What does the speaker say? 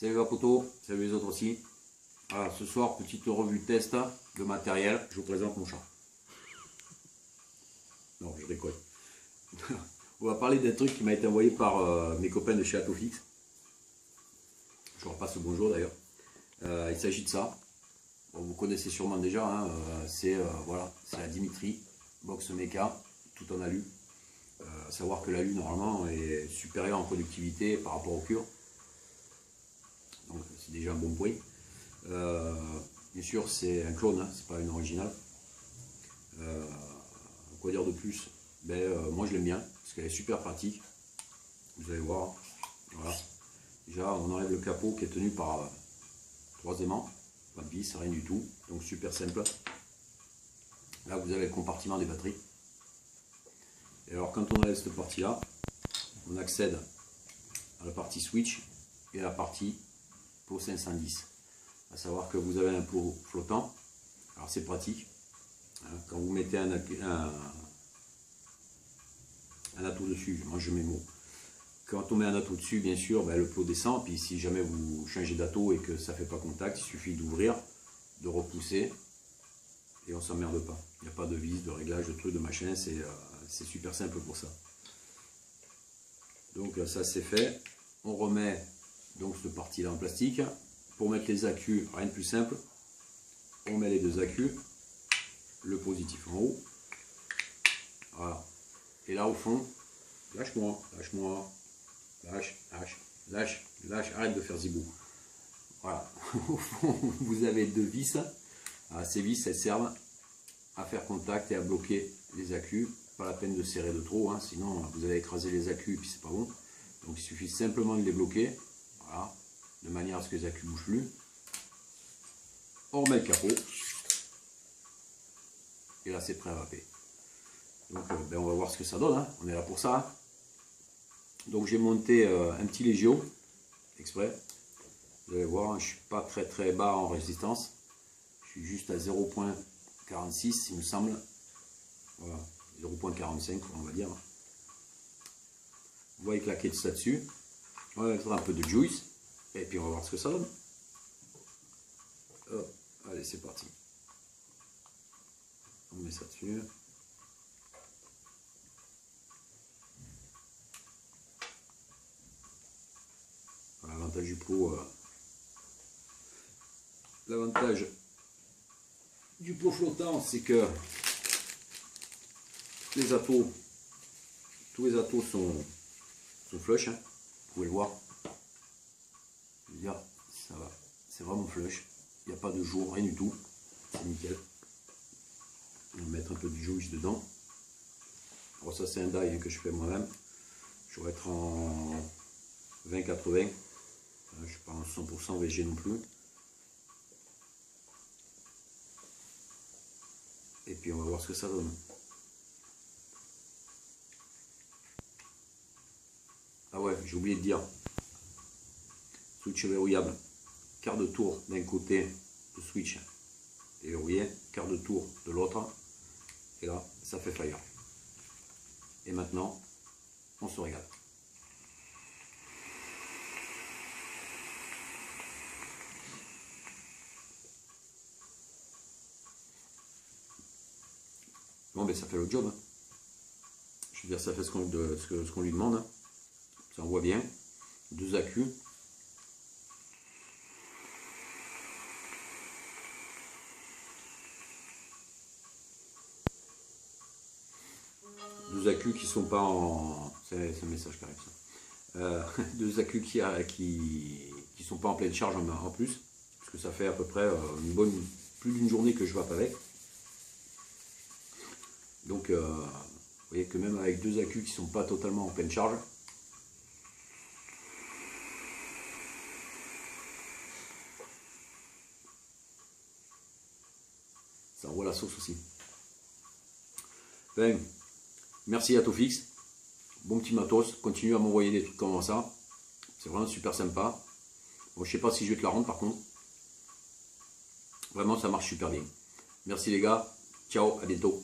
Salut la poteau, salut les autres aussi. Voilà, ce soir, petite revue test de matériel. Je vous présente mon chat. Non, je déconne. On va parler d'un truc qui m'a été envoyé par mes copains de chez Atofix. Je leur passe le bonjour d'ailleurs. Il s'agit de ça. Bon, vous connaissez sûrement déjà. Hein, c'est voilà, la Dimitri Box Mecha, tout en alu. Savoir que l'alu normalement est supérieur en productivité par rapport au cure. Donc c'est déjà un bon point. Bien sûr c'est un clone, hein, c'est pas une originale. Quoi dire de plus? Moi je l'aime bien parce qu'elle est super pratique. Vous allez voir. Voilà. Déjà on enlève le capot qui est tenu par 3 aimants. Pas de vis, rien du tout. Donc super simple. Là vous avez le compartiment des batteries. Et alors quand on enlève cette partie là, on accède à la partie switch et à la partie pot 510. À savoir que vous avez un pot flottant. Alors c'est pratique. Quand vous mettez un atout dessus, moi je mets mot. Quand on met un atout dessus, bien sûr, le pot descend. Puis si jamais vous changez d'atout et que ça ne fait pas contact, il suffit d'ouvrir, de repousser et on ne s'emmerde pas. Il n'y a pas de vis, de réglage, de trucs, de machin. C'est super simple pour ça. Donc ça c'est fait. On remet donc cette partie là en plastique. Pour mettre les accus, rien de plus simple. On met les deux accus. Le positif en haut. Voilà. Et là au fond, lâche-moi, lâche-moi, lâche, lâche, lâche, lâche, arrête de faire zibou. Voilà. Au fond, vous avez deux vis. Ces vis, elles servent à faire contact et à bloquer les accus. Pas la peine de serrer de trop, hein, sinon vous allez écraser les accus et puis c'est pas bon. Donc il suffit simplement de les bloquer, voilà, de manière à ce que les accus ne bougent plus. On remet le capot. Et là c'est prêt à vaper. Donc on va voir ce que ça donne, hein. On est là pour ça. Hein. Donc j'ai monté un petit Legio, exprès. Vous allez voir, hein, je ne suis pas très bas en résistance. Je suis juste à 0.46 il me semble. Voilà. 0.45 on va dire. On va éclater ça dessus. On va mettre un peu de juice. Et puis on va voir ce que ça donne. Hop, allez c'est parti. On met ça dessus. Voilà, l'avantage du pot. L'avantage du pot flottant, c'est que tous les atos sont flush, hein. Vous pouvez le voir. Je veux dire, ça va, c'est vraiment flush. Il n'y a pas de jour, rien du tout. C'est nickel. On va mettre un peu de juice dedans. Alors ça c'est un die hein, que je fais moi-même. Je vais être en 20-80. Je ne suis pas en 100% VG non plus. Et puis on va voir ce que ça donne. Ah ouais, j'ai oublié de dire. Switch verrouillable. Quart de tour d'un côté de switch et verrouillé. Quart de tour de l'autre. Et là, ça fait fire. Et maintenant, on se régale. Bon, ça fait le job. Hein. Je veux dire, ça fait ce qu'on lui demande. Hein. Ça envoie bien. Deux accus. Deux accus qui sont pas en... C'est un message qui arrive ça. Deux accus qui sont pas en pleine charge en plus. Parce que ça fait à peu près plus d'une journée que je vape avec. Donc vous voyez que même avec deux accus qui ne sont pas totalement en pleine charge, ça envoie la sauce aussi. Enfin, merci à Atofix, bon petit matos, continue à m'envoyer des trucs comme ça, c'est vraiment super sympa. Bon, je sais pas si je vais te la rendre par contre, vraiment ça marche super bien. Merci les gars, ciao, à bientôt.